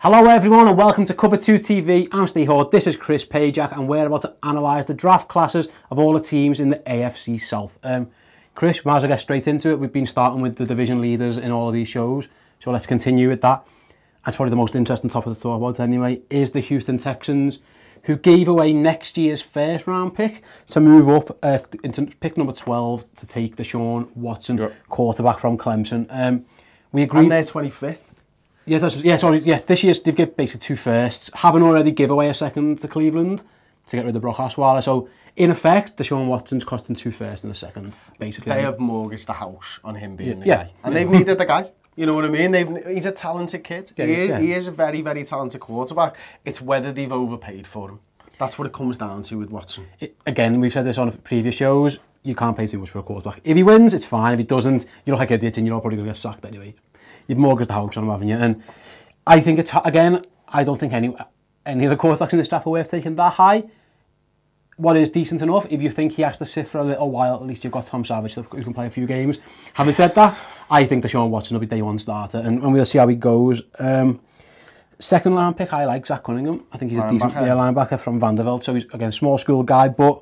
Hello everyone and welcome to Cover 2 TV. I'm Steve Hord, this is Chris Pajak and we're about to analyse the draft classes of all the teams in the AFC South. Chris, we might as well get straight into it. We've been starting with the division leaders in all of these shows, so let's continue with that. That's probably the most interesting topic to talk about anyway, is the Houston Texans, who gave away next year's first round pick to move up into pick number 12 to take Deshaun Watson, quarterback from Clemson. We agreed. And they're 25th. Yeah, this year's they've given basically two firsts. Haven't already give away a second to Cleveland to get rid of Brock Osweiler. So in effect, Deshaun Watson's costing two firsts and a second, basically. They have mortgaged the house on him being the guy. And they've needed the guy. You know what I mean? He's a talented kid. He is a very, very talented quarterback. It's whether they've overpaid for him. That's what it comes down to with Watson. Again, we've said this on previous shows, you can't pay too much for a quarterback. If he wins, it's fine. If he doesn't, you look like an idiot and you're probably going to get sacked anyway. You've mortgaged the house on him, haven't you? And I think it's, again, I don't think any of the quarterbacks in this draft are worth taking that high. What is decent enough, if you think he has to sit for a little while, at least you've got Tom Savage who can play a few games. Having said that, I think Deshaun Watson will be day one starter and we'll see how he goes. Second round pick, I like Zach Cunningham. I think he's a decent linebacker from Vanderbilt, so he's, again, small school guy, but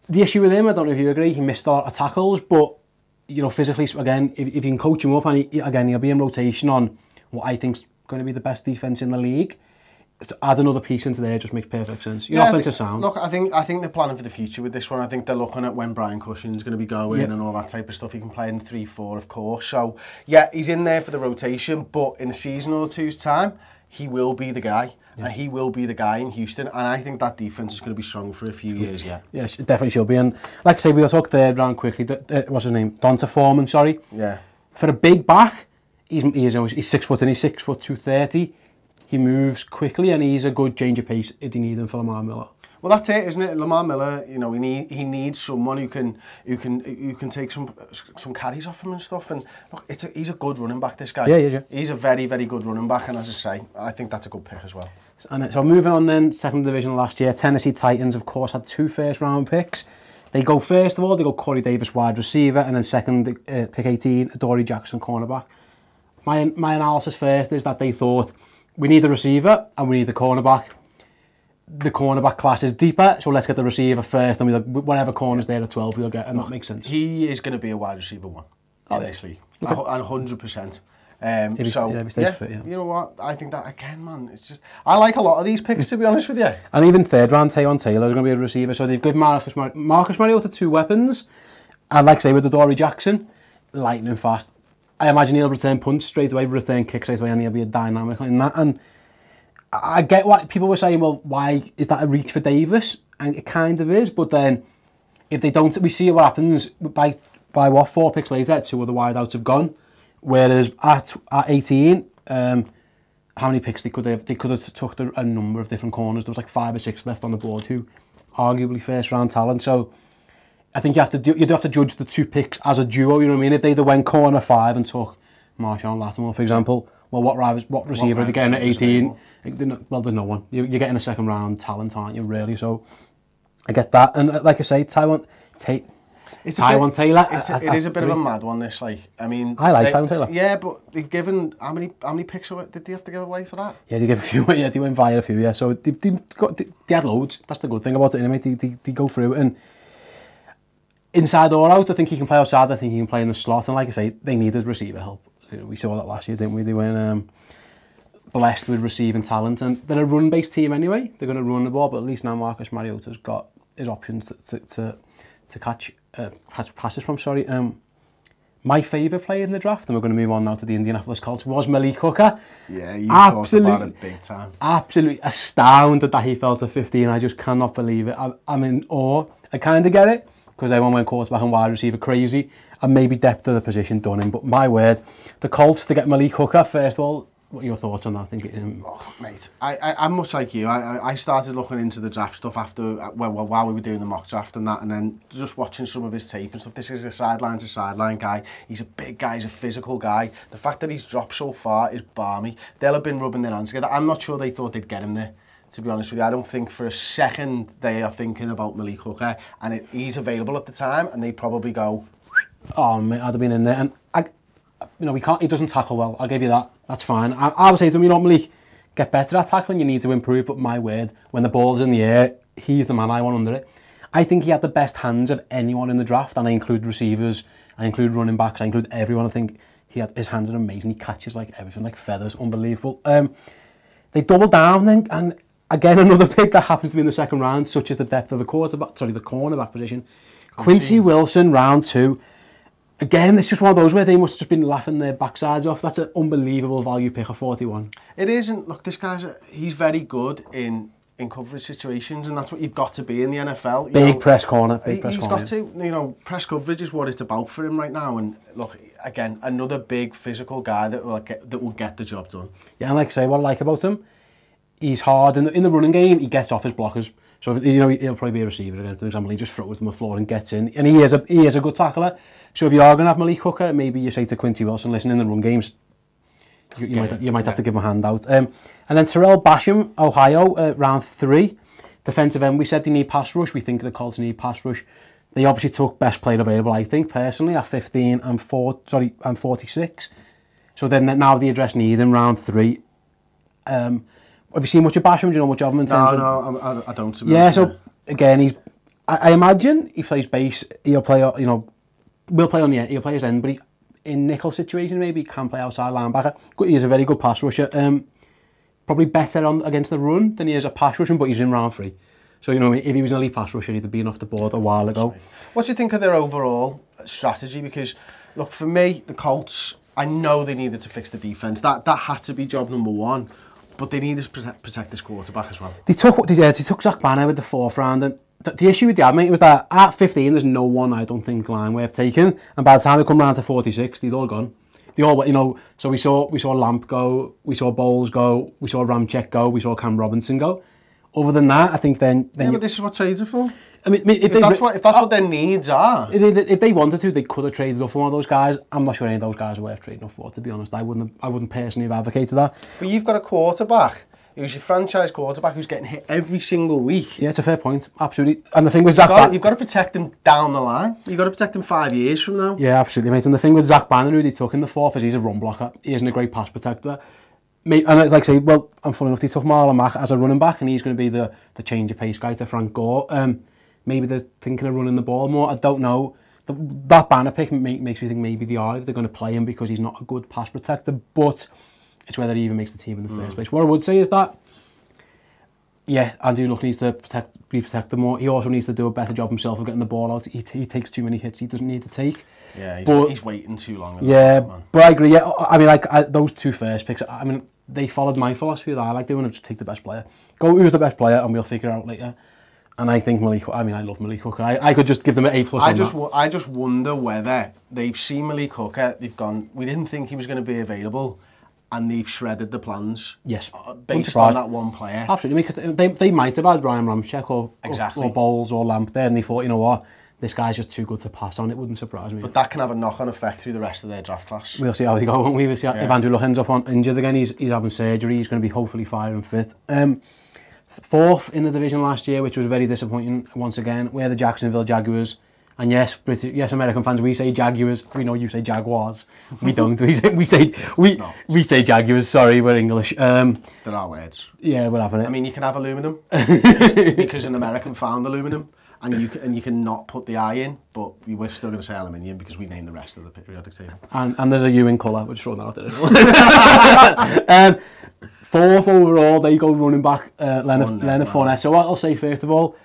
the issue with him, I don't know if you agree, he missed a lot of tackles, but you know, physically, again, if you can coach him up, and he'll be in rotation on what I think's going to be the best defense in the league. To add another piece into there just makes perfect sense. Your offensive sound. Look, I think they're planning for the future with this one. I think they're looking at when Brian Cushing's going to be going and all that type of stuff. He can play in 3-4, of course. So yeah, he's in there for the rotation, but in a season or two's time, he will be the guy. And he will be the guy in Houston, and I think that defense is going to be strong for a few years yet. Yes, it definitely should be. And like I say, we'll talk third round quickly. What's his name? Donta Foreman, sorry. Yeah. For a big back, he's 6 foot and he's 6 foot 230. He moves quickly and he's a good change of pace if you need him for Lamar Miller. Well, that's it, isn't it? Lamar Miller, you know, he needs someone who can take some carries off him and stuff. And look, he's a good running back. This guy. Yeah, he is. Yeah. He's a very, very good running back. And as I say, I think that's a good pick as well. And so moving on then, second division last year, Tennessee Titans, of course, had two first round picks. They go first of all, they go Corey Davis, wide receiver, and then second, pick 18, Adoree Jackson, cornerback. My analysis first is that they thought we need a receiver and we need a cornerback. The cornerback class is deeper, so let's get the receiver first, and whatever corner's there at 12 we'll get, and that makes sense. He is going to be a wide receiver one in this league, and 100%. You know what? I think that again, man. It's just I like a lot of these picks, to be honest with you. And even third round, Taywan Taylor is going to be a receiver, so they've given Marcus Mariota two weapons, and like I say with Adoree Jackson, lightning fast. I imagine he'll return punts straight away, return kicks straight away, and he'll be a dynamic in that. And I get what people were saying, well, why is that a reach for Davis? And it kind of is, but then if they don't, we see what happens by what, 4 picks later, 2 of the wideouts have gone. Whereas at 18, how many picks they could have took a number of different corners. There was like 5 or 6 left on the board who arguably first round talent. So I think you'd have to judge the 2 picks as a duo, you know what I mean? If they either went corner 5 and took Marshawn Lattimore, for example, well, what receiver are they getting at 18? Well, there's no one. You're getting a second round talent, aren't you, really? So I get that. And like I say, Taywan Taylor. It is a bit of a mad one, this. Like, I mean, I like Taywan Taylor. Yeah, but they've given how many picks did they have to give away for that? Yeah, they gave a few. Yeah, they went via a few. Yeah, so they had loads. That's the good thing about it. Anyway, they go through it, and inside or out, I think he can play outside. I think he can play in the slot. And like I say, they needed receiver help. We saw that last year, didn't we? They weren't blessed with receiving talent, and they're a run-based team anyway. They're going to run the ball, but at least now Marcus Mariota's got his options to catch passes from. Sorry, my favourite player in the draft, and we're going to move on now to the Indianapolis Colts, was Malik Hooker. Yeah, you talked about it big time. Absolutely astounded that he fell to 15. I just cannot believe it. I'm in awe. I kind of get it, because everyone went quarterback and wide receiver crazy, and maybe depth of the position done him. But my word, the Colts to get Malik Hooker, first of all, what are your thoughts on that? I think mate, I'm much like you. I started looking into the draft stuff after, while we were doing the mock draft and that, and then just watching some of his tape and stuff. This is a sideline guy. He's a big guy, he's a physical guy. The fact that he's dropped so far is balmy. They'll have been rubbing their hands together. I'm not sure they thought they'd get him there, to be honest with you. I don't think for a second they are thinking about Malik Hooker, and he's available at the time, and they probably go, oh mate, I'd have been in there. And he doesn't tackle well, I'll give you that. That's fine. I would say to him, Malik, get better at tackling, you need to improve, but my word, when the ball's in the air, he's the man I want under it. I think he had the best hands of anyone in the draft, and I include receivers, I include running backs, I include everyone. I think his hands are amazing. He catches like everything, like feathers, unbelievable. They doubled down then, and again, another pick that happens to be in the second round, such as the depth of the cornerback position. Quincy Wilson, round 2. Again, it's just one of those where they must have just been laughing their backsides off. That's an unbelievable value pick of 41. It isn't. Look, this guy's he's very good in coverage situations, and that's what you've got to be in the NFL. Big press corner. He's got to. Press coverage is what it's about for him right now. And look, again, another big physical guy that will get the job done. Yeah, and like I say, what I like about him, he's hard in the running game. He gets off his blockers. So he'll probably be a receiver against, for example. He just throws them the floor and gets in, and he is a good tackler. So if you are going to have Malik Hooker, maybe you say to Quincy Wilson, listen, in the run games, you might have to give him a handout. And then Terrell Basham, Ohio, round 3. Defensive end, we said they need pass rush. We think the Colts need pass rush. They obviously took best player available, I think, personally, at 15 and 46. So then now they address need in round 3. Have you seen much of Basham? Do you know much of him in terms of... No, I don't. Yeah, so again, I imagine he plays base. He'll play, will play on the end. He'll play his end, but in nickel situations, maybe he can play outside linebacker. He is a very good pass rusher. Probably better against the run than he is a pass rusher, but he's in round 3. So, if he was an elite pass rusher, he'd have been off the board a while ago. What do you think of their overall strategy? Because, look, for me, the Colts, I know they needed to fix the defence. That had to be job number 1. But they needed to protect this quarterback as well. They took Zach Banner with the 4th round, and the issue with the mate was that at 15, there's no one I don't think line worth taking, and by the time they come round to 46, they'd all gone. They all, so we saw Lamp go, we saw Bowles go, we saw Ramczyk go, we saw Cam Robinson go. Other than that, I think then but this is what trades are for. I mean, if that's what their needs are. If they wanted to, they could have traded off for one of those guys. I'm not sure any of those guys are worth trading off for, to be honest. I wouldn't personally have advocated that. But you've got a quarterback who's your franchise quarterback who's getting hit every single week. Yeah, it's a fair point, absolutely. And the thing with Zach Banner, you've got to protect him down the line. You've got to protect him 5 years from now. Yeah, absolutely, mate. And the thing with Zach Banner, who they took in the 4th, is he's a run blocker. He isn't a great pass protector. And it's like say, well, I'm funny enough, they took Marlon Mack as a running back, and he's going to be the change of pace guy to Frank Gore. Maybe they're thinking of running the ball more. I don't know. That Banner pick makes me think maybe they are, if they're going to play him, because he's not a good pass protector. But it's whether he even makes the team in the first place. What I would say is that, yeah, Andrew Luck needs to be protected more. He also needs to do a better job himself of getting the ball out. He takes too many hits he doesn't need to take. Yeah, he's waiting too long. Yeah, but I agree. Yeah, I mean, those 2 first picks, I mean, they followed my philosophy that I like doing, of just take the best player. Go, who's the best player, and we'll figure it out later. And I think I love Malik Hooker. I could just give them an A+. I just wonder whether they've seen Malik Hooker, they've gone, we didn't think he was going to be available, and they've shredded the plans. Yes. Based on that one player. Absolutely. Because they might have had Ryan Ramczyk or Bowles or Lamp there, and they thought, you know what, this guy's just too good to pass on. It wouldn't surprise me. But that can have a knock-on effect through the rest of their draft class. We'll see how they go, won't we? We'll see if Andrew Luck ends up injured again. He's having surgery. He's going to be hopefully fire and fit. 4th in the division last year, which was very disappointing once again. We're the Jacksonville Jaguars. And yes, American fans, we say Jaguars. We know you say Jaguars. We don't. We say Jaguars. Sorry, we're English. There are words. Yeah, we're having it. I mean, you can have aluminum because an American found aluminum, and you can not put the I in, but we're still going to say aluminium because we named the rest of the periodic table. And there's a U in colour. We're just throwing that out there. 4th overall, they go running back Leonard Fournette. So what I'll say first of all,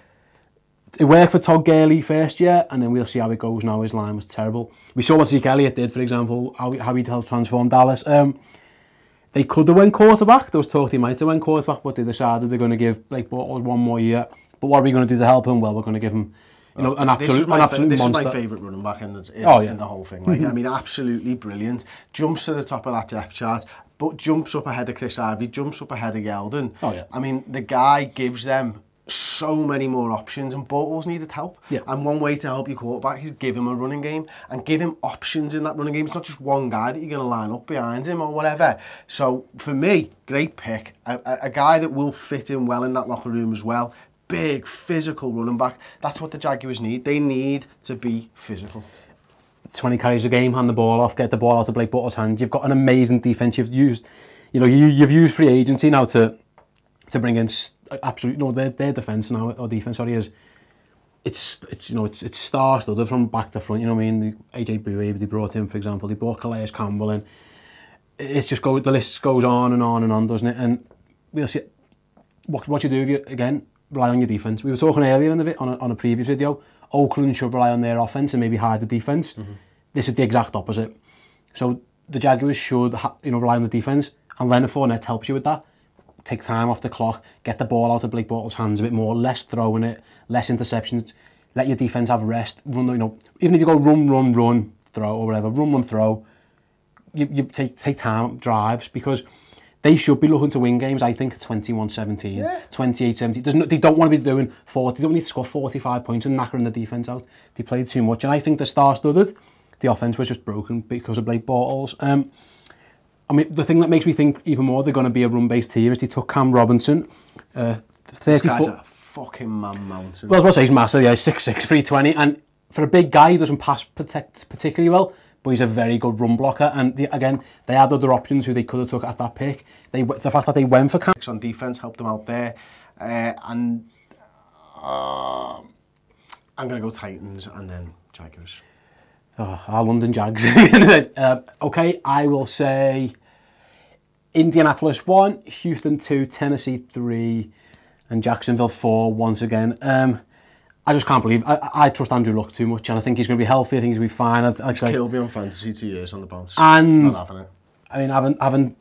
it worked for Todd Gurley first year, and then we'll see how it goes now. His line was terrible. We saw what Zeke Elliott did, for example, how he helped transform Dallas. They could have went quarterback. There was talk they might have went quarterback, but they decided they're going to give Blake Bortles 1 more year. But what are we going to do to help him? Well, we're going to give him an absolute monster. This is my favourite running back in the whole thing. Like, I mean, absolutely brilliant. Jumps to the top of that depth chart, but jumps up ahead of Chris Ivey, jumps up ahead of Yeldon. I mean, the guy gives them so many more options, and Bortles needed help. And one way to help your quarterback is give him a running game and give him options in that running game. It's not just one guy that you're going to line up behind him or whatever. So for me, great pick. A guy that will fit in well in that locker room as well. Big, physical running back. That's what the Jaguars need. They need to be physical. 20 carries a game, hand the ball off, get the ball out of Blake Bortles' hands. You've got an amazing defence. You've you know, you've used free agency now to bring in absolutely, you know, their defence now, or defence, sorry, is it's you know, it's star-studded from back to front. You know what I mean? AJ Bouye, they brought in, for example, they brought Calais Campbell in. It's just the list goes on and on and on, doesn't it? And we'll see what you do if you again rely on your defence. We were talking earlier on a previous video. Oakland should rely on their offence and maybe hide the defence. This is the exact opposite. So the Jaguars should rely on the defence, and Leonard Fournette helps you with that. Take time off the clock, get the ball out of Blake Bortles' hands a bit more, less throwing it, less interceptions. Let your defence have rest. Run, you know, even if you go run, throw or whatever, run, throw. You take time, drives, because they should be looking to win games, I think, 21-17, 28-17. They don't want to be doing 40. They don't need to score 45 points and knackering the defence out. They played too much, and I think the star-studded. The offence was just broken because of Blake Bortles. I mean, the thing that makes me think even more they're going to be a run-based team is they took Cam Robinson, 30 This guy's foot. a fucking man-mountain. Well, I was about to say he's massive, yeah, 6'6", 320, and for a big guy, he doesn't pass protect particularly well, but he's a very good run blocker. And again, they had other options who they could have took at that pick. The fact that they went for Cam on defence helped them out there, and I'm going to go Titans and then Jaguars. our London Jags. Okay, I will say Indianapolis 1, Houston 2, Tennessee 3, and Jacksonville 4 once again. I just can't believe I trust Andrew Luck too much, and I think he's going to be healthy. I think he's going to be fine. He's killed me on fantasy 2 years on the bounce. And not having it. I mean, having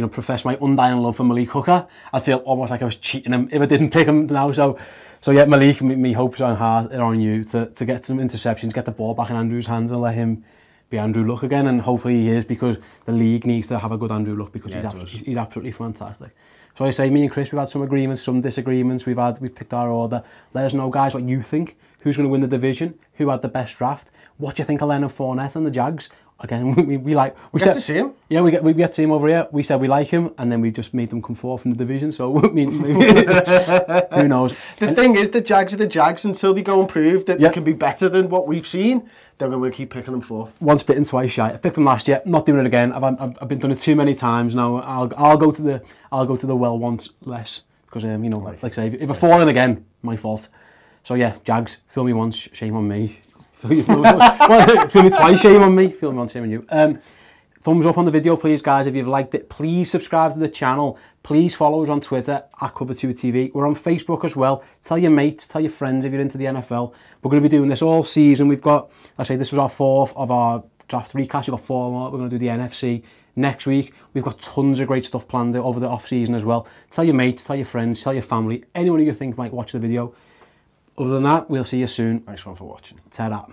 professed my undying love for Malik Hooker, I feel almost like I was cheating him if I didn't pick him now. So yeah, Malik, me hopes are on you to get some interceptions, get the ball back in Andrew's hands, and let him be Andrew Luck again. And hopefully he is, because the league needs to have a good Andrew Luck, because he's absolutely fantastic. So I say, me and Chris, we've had some agreements, some disagreements. We've picked our order. Let us know, guys, what you think. Who's going to win the division? Who had the best draft? What do you think of Leonard Fournette and the Jags? Again, we get to see him. Yeah, we get to see him over here. We said we like him, and then we just made them come forth in the division. So I mean, who knows? The thing is, the Jags are the Jags until they go and prove that they can be better than what we've seen. They're going to keep picking them forth. Once bitten, twice shy. I picked them last year. Not doing it again. I've been done it too many times now. I'll go to the well once less, because like I say, if I fall in again, my fault. So yeah, Jags, feel me once, shame on me. Feel me twice, shame on me. Feel me once, shame on you. Thumbs up on the video, please, guys, if you've liked it. Please subscribe to the channel. Please follow us on Twitter, @Cover2TV. We're on Facebook as well. Tell your mates, tell your friends if you're into the NFL. We're going to be doing this all season. We've got, I say, this was our 4th of our draft recaps. We've got 4 more. We're going to do the NFC next week. We've got tons of great stuff planned over the off-season as well. Tell your mates, tell your friends, tell your family, anyone who you think might watch the video. Other than that, we'll see you soon. Thanks for watching. Ta-da.